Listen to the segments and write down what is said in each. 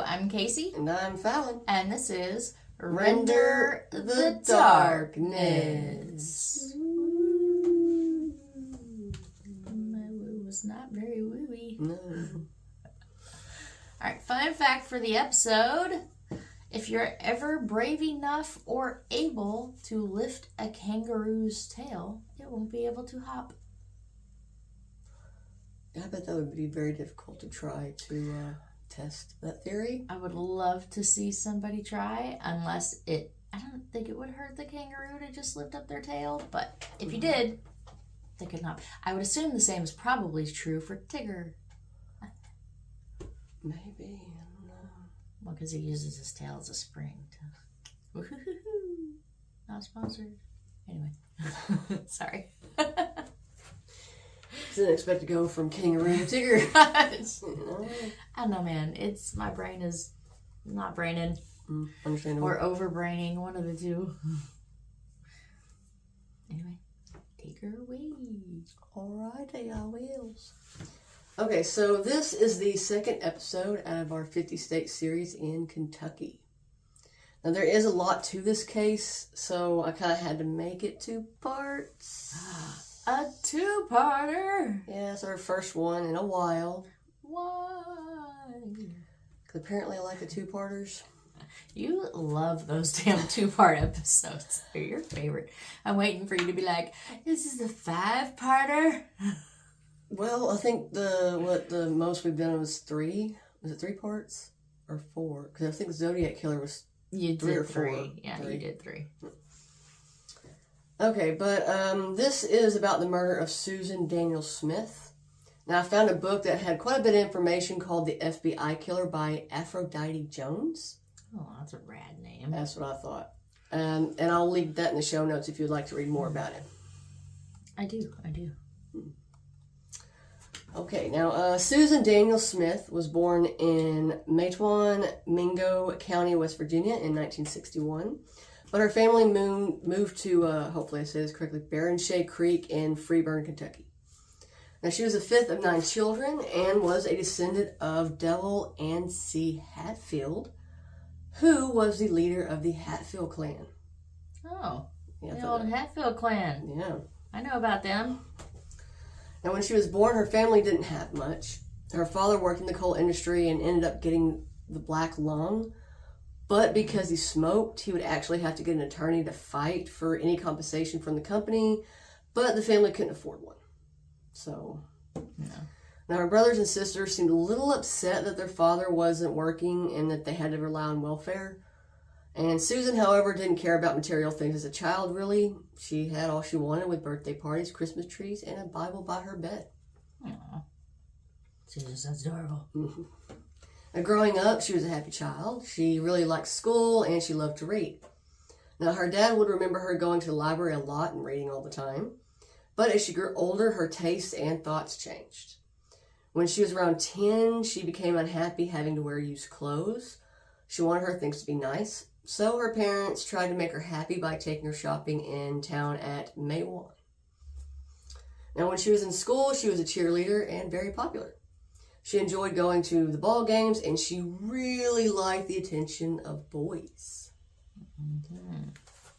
I'm Casey. And I'm Fallon. And this is Render the Darkness. My woo was not very wooey. No. Alright, fun fact for the episode. If you're ever brave enough or able to lift a kangaroo's tail, it won't be able to hop. I bet that would be very difficult to try to test that theory. I would love to see somebody try, I don't think it would hurt the kangaroo to just lift up their tail, but if you did, they could hop. I would assume the same is probably true for Tigger. Maybe, I don't know. Well, because he uses his tail as a spring to... Woo-hoo-hoo-hoo. Not sponsored. Anyway. Sorry. Didn't expect to go from kangaroo to Tigger. I don't know, man. My brain is not braining. Understandable. Or overbraining, one of the two. Anyway, take her away. Alrighty, I will. Okay, so this is the second episode out of our 50-state series in Kentucky. Now, there is a lot to this case, so I kind of had to make it 2 parts. A 2-parter? Yeah, it's our first one in a while. Why? Because apparently I like the 2-parters. You love those damn 2-part episodes. They're your favorite. I'm waiting for you to be like, this is a 5-parter. Well, I think the most we've done was 3. Was it 3 parts? Or 4? Because I think Zodiac Killer was you 3 did or 4. 3. Yeah, 3. You did 3. Okay, but this is about the murder of Susan Daniel Smith. Now, I found a book that had quite a bit of information called The FBI Killer by Aphrodite Jones. Oh, that's a rad name. That's what I thought. And I'll leave that in the show notes if you'd like to read more about it. I do. Okay, now Susan Daniel Smith was born in Matewan, Mingo County, West Virginia in 1961. But her family moved to, hopefully I say this correctly, Barrenshea Creek in Freeburn, Kentucky. Now, she was the 5th of 9 children and was a descendant of Devil and C. Hatfield, who was the leader of the Hatfield clan. Oh, yeah, the old Hatfield clan. Yeah. I know about them. Now, when she was born, her family didn't have much. Her father worked in the coal industry and ended up getting the black lung. But because he smoked, he would actually have to get an attorney to fight for any compensation from the company. But the family couldn't afford one. So, no. Now her brothers and sisters seemed a little upset that their father wasn't working and that they had to rely on welfare. And Susan, however, didn't care about material things as a child, really. She had all she wanted with birthday parties, Christmas trees, and a Bible by her bed. Aww. Susan sounds adorable. Mm-hmm. Now, growing up, she was a happy child. She really liked school, and she loved to read. Now, her dad would remember her going to the library a lot and reading all the time. But as she grew older, her tastes and thoughts changed. When she was around 10, she became unhappy having to wear used clothes. She wanted her things to be nice. So her parents tried to make her happy by taking her shopping in town at Matewan. Now, when she was in school, she was a cheerleader and very popular. She enjoyed going to the ball games, and she really liked the attention of boys. Mm-hmm.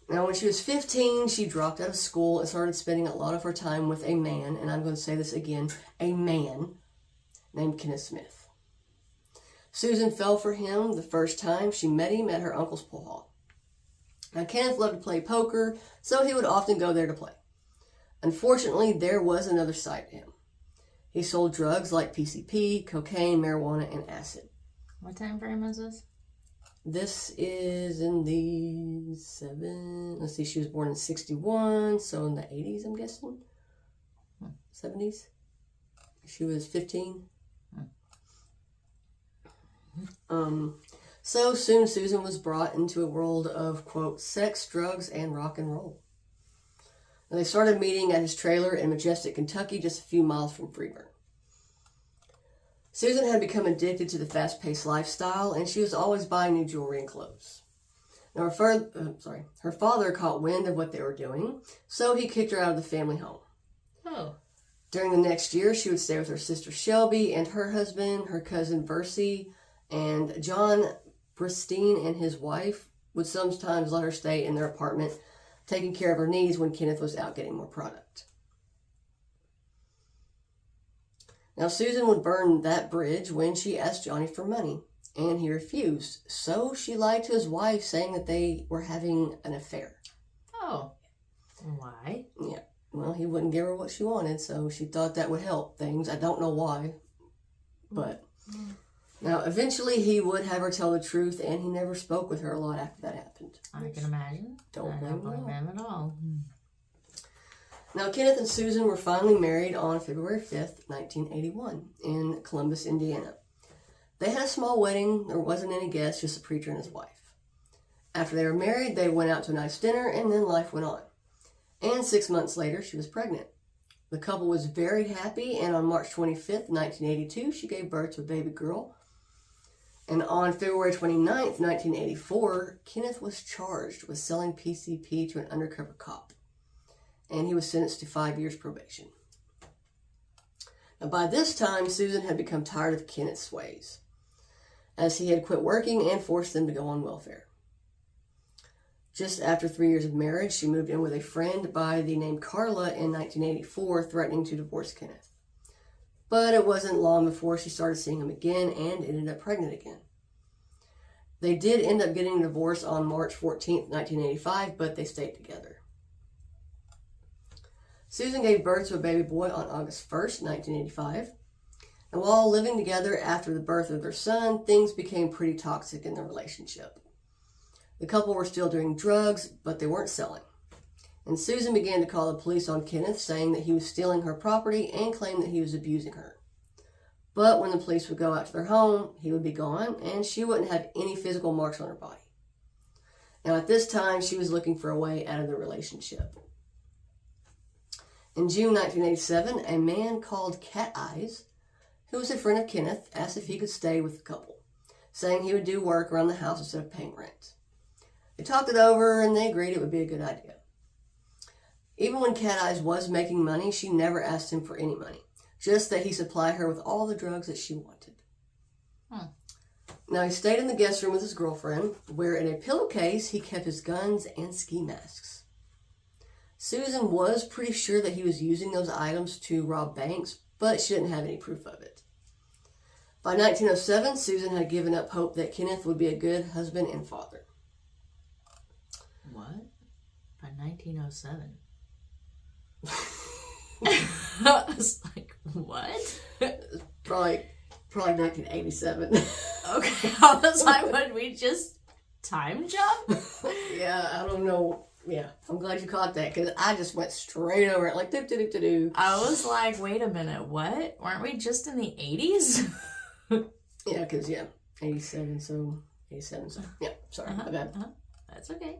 Now, when she was 15, she dropped out of school and started spending a lot of her time with a man, and I'm going to say this again, a man named Kenneth Smith. Susan fell for him the first time she met him at her uncle's pool hall. Now, Kenneth loved to play poker, so he would often go there to play. Unfortunately, there was another side to him. He sold drugs like PCP, cocaine, marijuana, and acid. What time frame is this? This is in the let's see, she was born in 61, so in the 80s, I'm guessing. 70s. She was 15. So soon Susan was brought into a world of, quote, sex, drugs, and rock and roll. And they started meeting at his trailer in Majestic, Kentucky, just a few miles from Freeburn. Susan had become addicted to the fast-paced lifestyle, and she was always buying new jewelry and clothes. Now, her father caught wind of what they were doing, so he kicked her out of the family home. Oh. During the next year, she would stay with her sister Shelby and her husband, her cousin Versie, And John Bristine and his wife would sometimes let her stay in their apartment, taking care of her needs when Kenneth was out getting more product. Now, Susan would burn that bridge when she asked Johnny for money, and he refused. So she lied to his wife, saying that they were having an affair. Oh. Why? Yeah. Well, he wouldn't give her what she wanted, so she thought that would help things. I don't know why. But now, eventually, he would have her tell the truth, and he never spoke with her a lot after that happened. I can imagine. Don't blame him at all. Now, Kenneth and Susan were finally married on February 5th, 1981, in Columbus, Indiana. They had a small wedding. There wasn't any guests, just a preacher and his wife. After they were married, they went out to a nice dinner, and then life went on. And 6 months later, she was pregnant. The couple was very happy, and on March 25th, 1982, she gave birth to a baby girl. And on February 29th, 1984, Kenneth was charged with selling PCP to an undercover cop. And he was sentenced to 5 years probation. Now, by this time, Susan had become tired of Kenneth's ways, as he had quit working and forced them to go on welfare. Just after 3 years of marriage, she moved in with a friend by the name Carla in 1984, threatening to divorce Kenneth. But it wasn't long before she started seeing him again and ended up pregnant again. They did end up getting a divorce on March 14th, 1985, but they stayed together. Susan gave birth to a baby boy on August 1st, 1985. And while living together after the birth of their son, things became pretty toxic in their relationship. The couple were still doing drugs, but they weren't selling. And Susan began to call the police on Kenneth, saying that he was stealing her property and claimed that he was abusing her. But when the police would go out to their home, he would be gone, and she wouldn't have any physical marks on her body. Now, at this time, she was looking for a way out of the relationship. In June 1987, a man called Cat Eyes, who was a friend of Kenneth, asked if he could stay with the couple, saying he would do work around the house instead of paying rent. They talked it over, and they agreed it would be a good idea. Even when Cat Eyes was making money, she never asked him for any money, just that he supply her with all the drugs that she wanted. Now, he stayed in the guest room with his girlfriend, where in a pillowcase he kept his guns and ski masks. Susan was pretty sure that he was using those items to rob banks, but she didn't have any proof of it. By 1907, Susan had given up hope that Kenneth would be a good husband and father. What? By 1907? I was like, what? Probably 1987. Okay, I was like, would we just time jump? Yeah, I don't know. Yeah, I'm glad you caught that, because I just went straight over it, like, do-do-do-do-do. I was like, wait a minute, what? Weren't we just in the 80s? Yeah, because, 87, so, yeah, sorry, my bad. That's okay.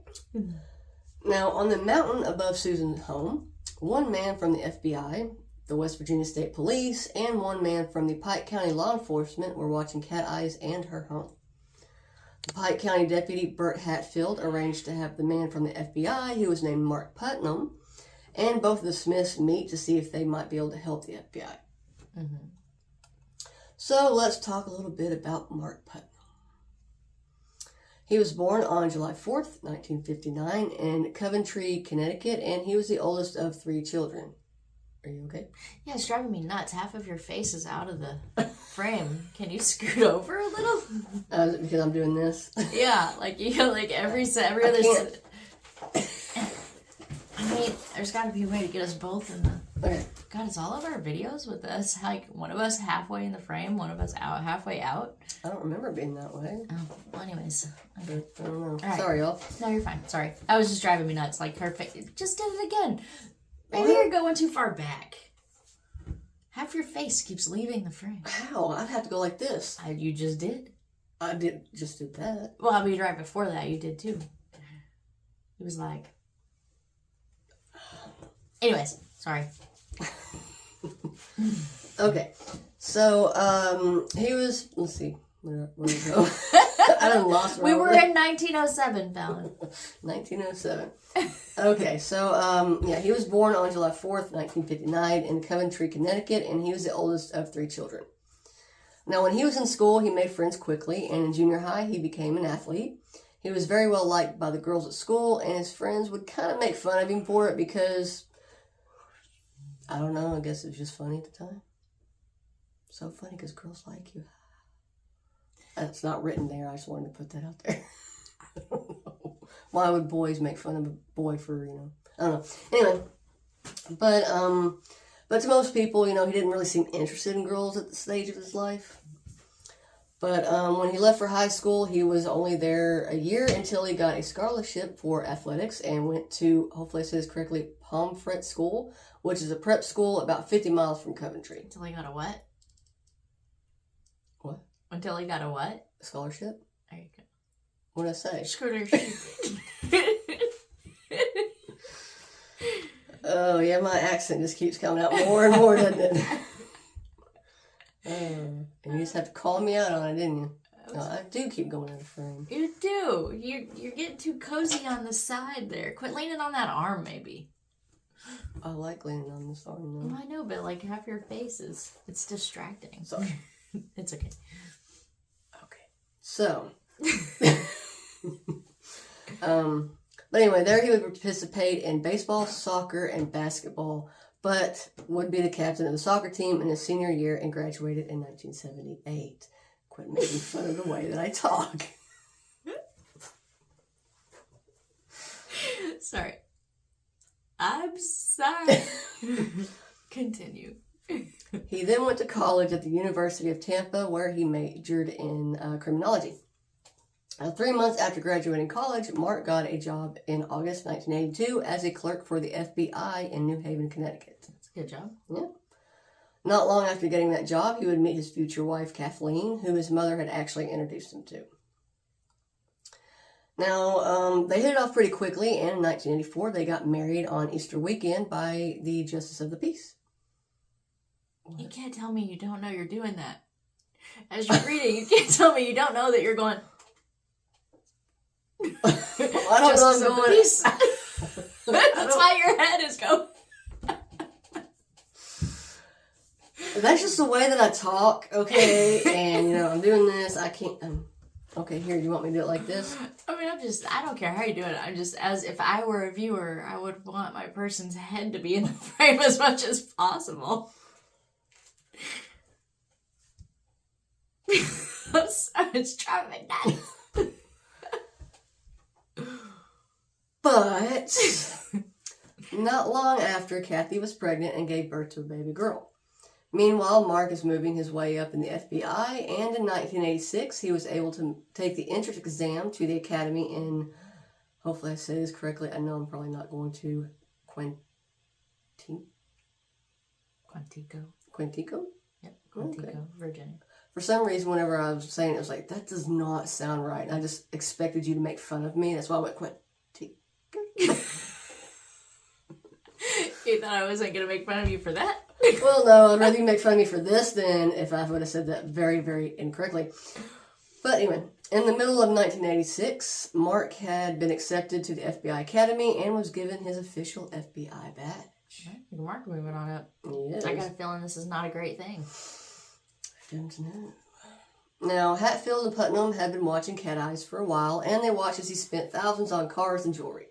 Now, on the mountain above Susan's home, one man from the FBI, the West Virginia State Police, and one man from the Pike County Law Enforcement were watching Cat Eyes and her home. The Pike County Deputy Burt Hatfield arranged to have the man from the FBI, who was named Mark Putnam, and both of the Smiths meet to see if they might be able to help the FBI. Mm-hmm. So let's talk a little bit about Mark Putnam. He was born on July 4th, 1959 in Coventry, Connecticut, and he was the oldest of 3 children. Are you okay? Yeah, it's driving me nuts. Half of your face is out of the frame. Can you scoot over a little? Because I'm doing this. Yeah, like you like every other. I mean, there's got to be a way to get us both in the. Okay. God, it's all of our videos with us. Like one of us halfway in the frame, one of us out halfway out. I don't remember it being that way. Oh, well, anyways. I don't know. Right. Sorry, y'all. No, you're fine. Sorry, that was just driving me nuts. Like perfect. Just did it again. Maybe you're going too far back. Half your face keeps leaving the frame. How? I'd have to go like this. You just did. I did that. Well, I mean, right before that, you did too. It was like. Anyways, sorry. Okay, so he was. Let's see. Where did we go? I done lost. We were in 1907, Fallon. 1907. Okay, so he was born on July 4th, 1959 in Coventry, Connecticut, and he was the oldest of 3 children. Now, when he was in school, he made friends quickly, and in junior high, he became an athlete. He was very well liked by the girls at school, and his friends would kind of make fun of him for it because, I don't know, I guess it was just funny at the time. So funny because girls like you. That's not written there, I just wanted to put that out there. Why would boys make fun of a boy for, I don't know. Anyway, but to most people, he didn't really seem interested in girls at the stage of his life. But when he left for high school, he was only there a year until he got a scholarship for athletics and went to, hopefully I say this correctly, Pomfret School, which is a prep school about 50 miles from Coventry. Until he got a what? What? Until he got a what? A scholarship? There you go. What did I say? Scooter. Oh, yeah, my accent just keeps coming out more and more, doesn't it? And you just have to call me out on it, didn't you? I do keep going out of frame. You do. You're getting too cozy on the side there. Quit leaning on that arm, maybe. I like leaning on this arm, though. Well, I know, but like half your face it's distracting. Sorry. It's okay. Okay. So, but anyway, there he would participate in baseball, soccer, and basketball, but would be the captain of the soccer team in his senior year and graduated in 1978. Quit making fun of the way that I talk. Sorry. I'm sorry. Continue. He then went to college at the University of Tampa, where he majored in criminology. 3 months after graduating college, Mark got a job in August 1982 as a clerk for the FBI in New Haven, Connecticut. That's a good job. Yeah. Not long after getting that job, he would meet his future wife, Kathleen, who his mother had actually introduced him to. Now, they hit it off pretty quickly, and in 1984, they got married on Easter weekend by the Justice of the Peace. You can't tell me you don't know you're doing that. As you're reading, you can't tell me you don't know that you're going... I don't know if I'm going... That's why your head is going... That's just the way that I talk, okay? And, I'm doing this. I can't... okay, here, you want me to do it like this? I mean, I don't care how you do it. I'm just, as if I were a viewer, I would want my person's head to be in the frame as much as possible. It's driving me nuts. But not long after, Kathy was pregnant and gave birth to a baby girl. Meanwhile, Mark is moving his way up in the FBI, and in 1986, he was able to take the entrance exam to the academy in, hopefully I say this correctly, I know I'm probably not going to, Quantico. Quantico? Yep, Quantico, Okay. Virginia. For some reason, whenever I was saying it, I was like, that does not sound right. And I just expected you to make fun of me. That's why I went Quantico. You thought I wasn't going to make fun of you for that? Well, no, I'd rather you make fun of me for this than if I would have said that very, very incorrectly. But anyway, in the middle of 1986, Mark had been accepted to the FBI Academy and was given his official FBI badge. Mark moving on up. Yes. I got a feeling this is not a great thing. I don't know. Now, Hatfield and Putnam had been watching Cat Eyes for a while, and they watched as he spent thousands on cars and jewelry.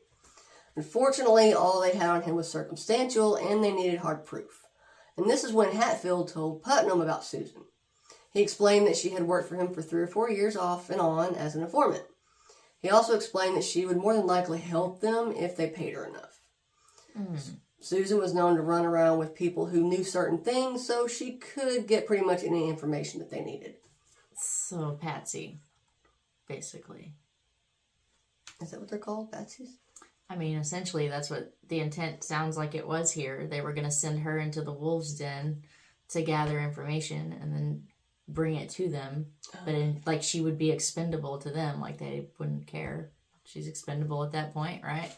Unfortunately, all they had on him was circumstantial, and they needed hard proof. And this is when Hatfield told Putnam about Susan. He explained that she had worked for him for 3 or 4 years off and on as an informant. He also explained that she would more than likely help them if they paid her enough. Susan was known to run around with people who knew certain things, so she could get pretty much any information that they needed. So, Patsy, basically. Is that what they're called? Patsies? I mean, essentially, that's what the intent sounds like it was here. They were going to send her into the wolves' den to gather information and then bring it to them. But she would be expendable to them. Like, they wouldn't care. She's expendable at that point, right?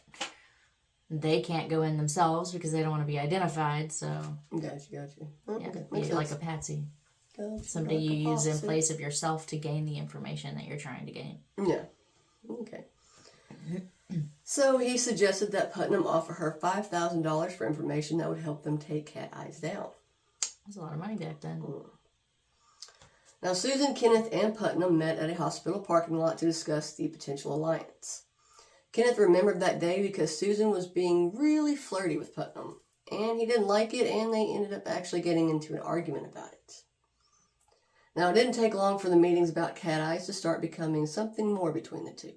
They can't go in themselves because they don't want to be identified, so... Gotcha. Oh, yeah, okay. be like a patsy. Gotcha. Somebody you use in place of yourself to gain the information that you're trying to gain. Yeah. Okay. So he suggested that Putnam offer her $5,000 for information that would help them take Cat Eyes down. That's a lot of money back then. Now, Susan, Kenneth, and Putnam met at a hospital parking lot to discuss the potential alliance. Kenneth remembered that day because Susan was being really flirty with Putnam, and he didn't like it, and they ended up actually getting into an argument about it. Now, it didn't take long for the meetings about Cat Eyes to start becoming something more between the two.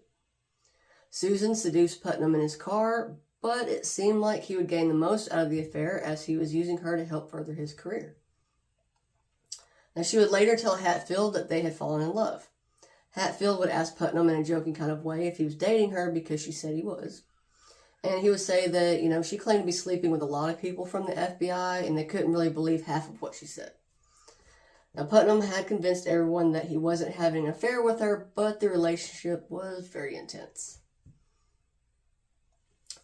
Susan seduced Putnam in his car, but it seemed like he would gain the most out of the affair as he was using her to help further his career. Now, she would later tell Hatfield that they had fallen in love. Hatfield would ask Putnam in a joking kind of way if he was dating her because she said he was. And he would say that, she claimed to be sleeping with a lot of people from the FBI and they couldn't really believe half of what she said. Now, Putnam had convinced everyone that he wasn't having an affair with her, but the relationship was very intense.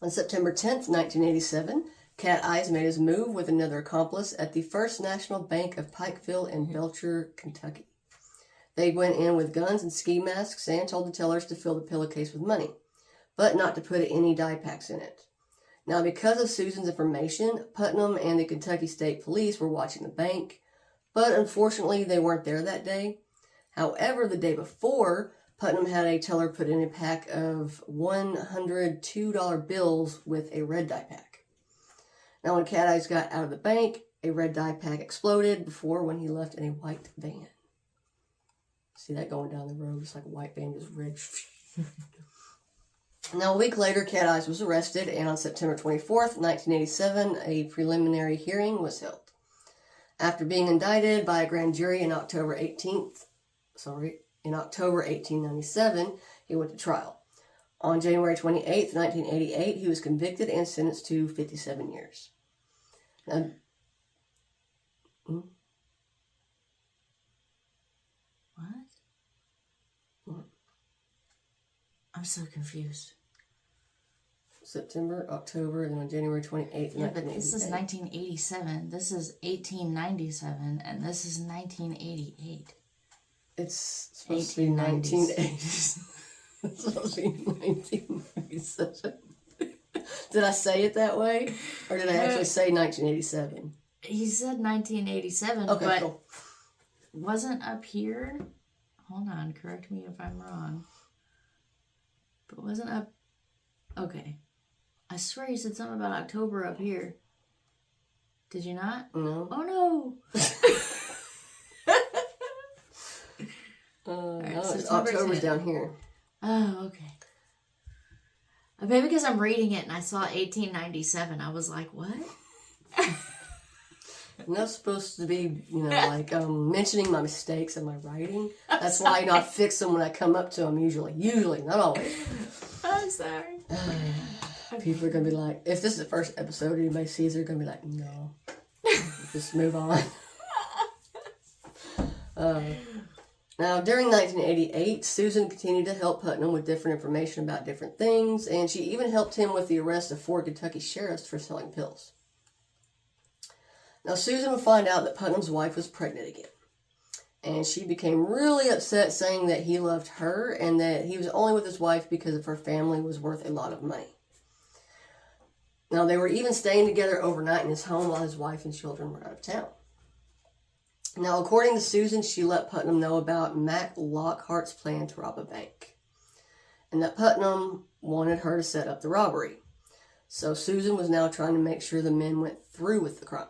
On September 10th, 1987, Cat Eyes made his move with another accomplice at the First National Bank of Pikeville in Belcher, Kentucky. They went in with guns and ski masks and told the tellers to fill the pillowcase with money, but not to put any dye packs in it. Now, because of Susan's information, Putnam and the Kentucky State Police were watching the bank, but unfortunately they weren't there that day. However, the day before, Putnam had a teller put in a pack of $102 bills with a red dye pack. Now, when Cat Eyes got out of the bank, a red dye pack exploded before when he left in a white van. See that going down the road? It's like a white van, just red. Now, a week later, Cat Eyes was arrested, and on September 24th, 1987, a preliminary hearing was held. After being indicted by a grand jury in October 1897, he went to trial. On January 28th, 1988, he was convicted and sentenced to 57 years. Now, What? I'm so confused. September, October, and then on January 28th, yeah, but this is 1987, this is 1897, and this is 1988. It's supposed to be 1980s. It's supposed to be 1997. Did I say it that way? Or did I actually say 1987? He said 1987, okay, but cool. Wasn't up here. Hold on, correct me if I'm wrong. But wasn't up. Okay. I swear you said something about October up here. Did you not? No. Oh no! No, it's October's down here. Oh, okay. Maybe because I'm reading it and I saw 1897. I was like, what? I'm not supposed to be, mentioning my mistakes in my writing. That's why I fix them when I come up to them usually. Usually, not always. I'm sorry. People are going to be like, if this is the first episode anybody sees, they're going to be like, no. Just move on. Now, during 1988, Susan continued to help Putnam with different information about different things, and she even helped him with the arrest of 4 Kentucky sheriffs for selling pills. Now, Susan would find out that Putnam's wife was pregnant again, and she became really upset, saying that he loved her and that he was only with his wife because of her family was worth a lot of money. Now, they were even staying together overnight in his home while his wife and children were out of town. Now, according to Susan, she let Putnam know about Mac Lockhart's plan to rob a bank, and that Putnam wanted her to set up the robbery. So Susan was now trying to make sure the men went through with the crime.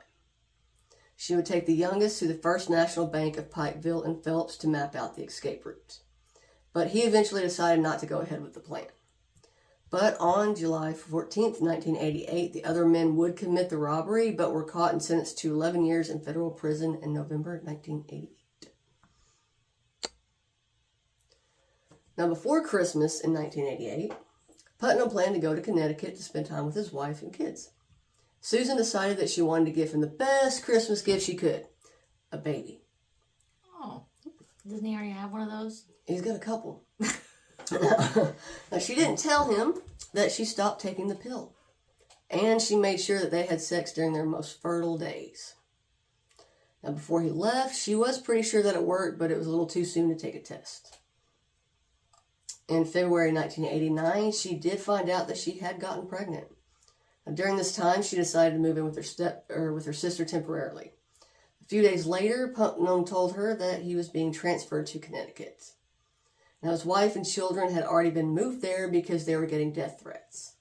She would take the youngest to the First National Bank of Pikeville and Phelps to map out the escape route. But he eventually decided not to go ahead with the plan. But on July 14th, 1988, the other men would commit the robbery, but were caught and sentenced to 11 years in federal prison in November 1988. Now, before Christmas in 1988, Putnam planned to go to Connecticut to spend time with his wife and kids. Susan decided that she wanted to give him the best Christmas gift she could, a baby. Oh, doesn't he already have one of those? He's got a couple. Now, she didn't tell him that she stopped taking the pill, and she made sure that they had sex during their most fertile days. Now, before he left, she was pretty sure that it worked, but it was a little too soon to take a test. In February 1989, she did find out that she had gotten pregnant. Now, during this time, she decided to move in with her sister temporarily. A few days later, Putnam told her that he was being transferred to Connecticut. Now, his wife and children had already been moved there because they were getting death threats.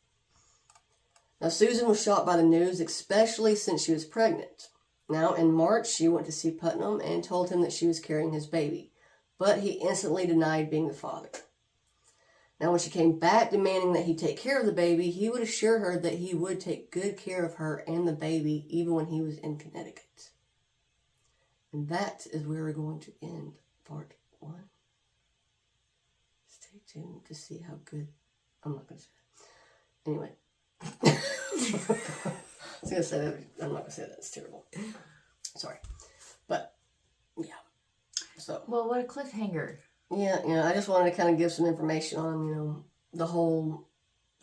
Now, Susan was shocked by the news, especially since she was pregnant. Now, in March, she went to see Putnam and told him that she was carrying his baby, but he instantly denied being the father. Now, when she came back demanding that he take care of the baby, he would assure her that he would take good care of her and the baby even when he was in Connecticut. And that is where we're going to end part 1. Stay tuned to see how good... I'm not going to say that. Anyway. I was going to say that. I'm not going to say that. It's terrible. Sorry. But, yeah. So. Well, what a cliffhanger. Yeah, I just wanted to kind of give some information on, the whole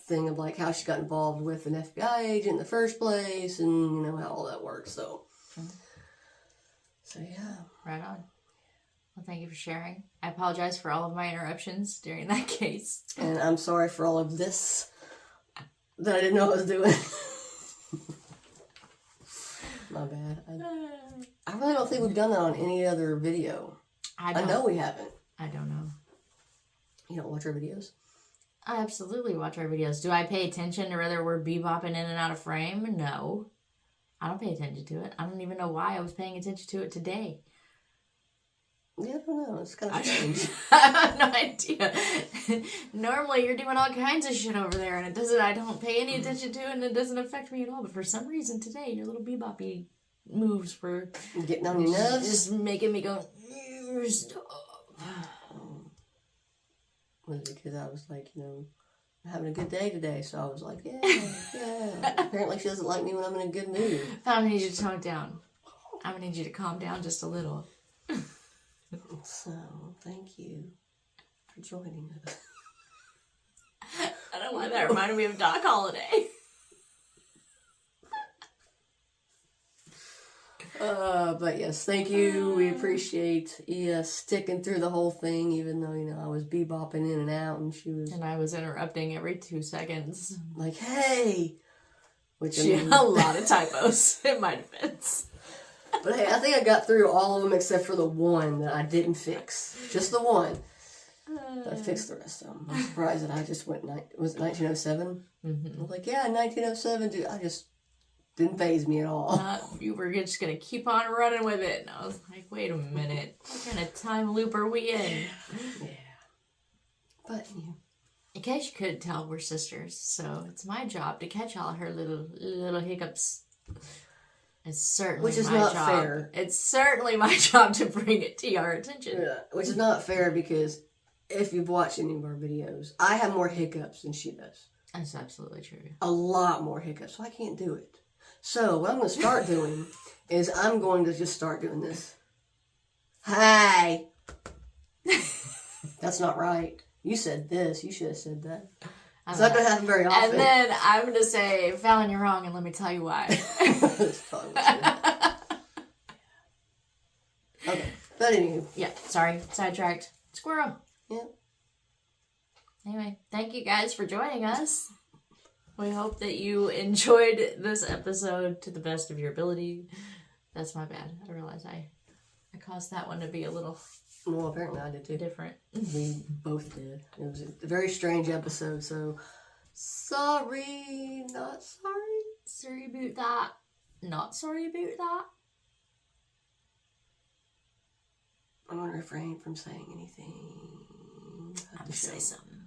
thing of, like, how she got involved with an FBI agent in the first place and, how all that works, so. So, yeah. Right on. Well, thank you for sharing. I apologize for all of my interruptions during that case. And I'm sorry for all of this that I didn't know I was doing. My bad. I really don't think we've done that on any other video. I know we haven't. I don't know. You don't watch our videos? I absolutely watch our videos. Do I pay attention to whether we're bebopping in and out of frame? No. I don't pay attention to it. I don't even know why I was paying attention to it today. Yeah, I don't know. It's kind of strange. I have no idea. Normally, you're doing all kinds of shit over there, and I don't pay any attention to it, and it doesn't affect me at all. But for some reason today, your little beboppy moves were getting on your nerves. Just making me go, stop. Was it because I was like, having a good day today, so I was like, yeah. Apparently she doesn't like me when I'm in a good mood. I'm going to need you to tone it down. I'm going to need you to calm down just a little. So, thank you for joining us. I don't know why that reminded me of Doc Holliday. But yes, thank you. We appreciate sticking through the whole thing, even though, I was bebopping in and out, and she was... And I was interrupting every 2 seconds. Like, hey! Which, she had a lot of typos, in my defense. But hey, I think I got through all of them except for the one that I didn't fix. Just the one. But I fixed the rest of them. I'm surprised that I just went... Was it 1907? Mm-hmm. I was like, yeah, 1907, dude. I just... Didn't faze me at all. You were just going to keep on running with it. And I was like, wait a minute. What kind of time loop are we in? Yeah. But, in case you couldn't tell, we're sisters. So it's my job to catch all her little hiccups. It's certainly which is my not job. fair. It's certainly my job to bring it to your attention. Yeah, which is not fair because if you've watched any of our videos, I have more hiccups than she does. That's absolutely true. A lot more hiccups, so I can't do it. So what I'm going to start doing is I'm going to just start doing this. Hi. That's not right. You said this. You should have said that. It's not going to happen very often. And then I'm going to say, Fallon, you're wrong, and let me tell you why. That's probably what okay. But anyway. Yeah, sorry. Sidetracked. Squirrel. Yeah. Anyway, thank you guys for joining us. We hope that you enjoyed this episode to the best of your ability. That's my bad. I realize I caused that one to be a little... Well, apparently I did too. Different. We both did. It was a very strange episode, so... Sorry, not sorry. Sorry about that. Not sorry about that. I'm going to refrain from saying anything. I'm going to say something.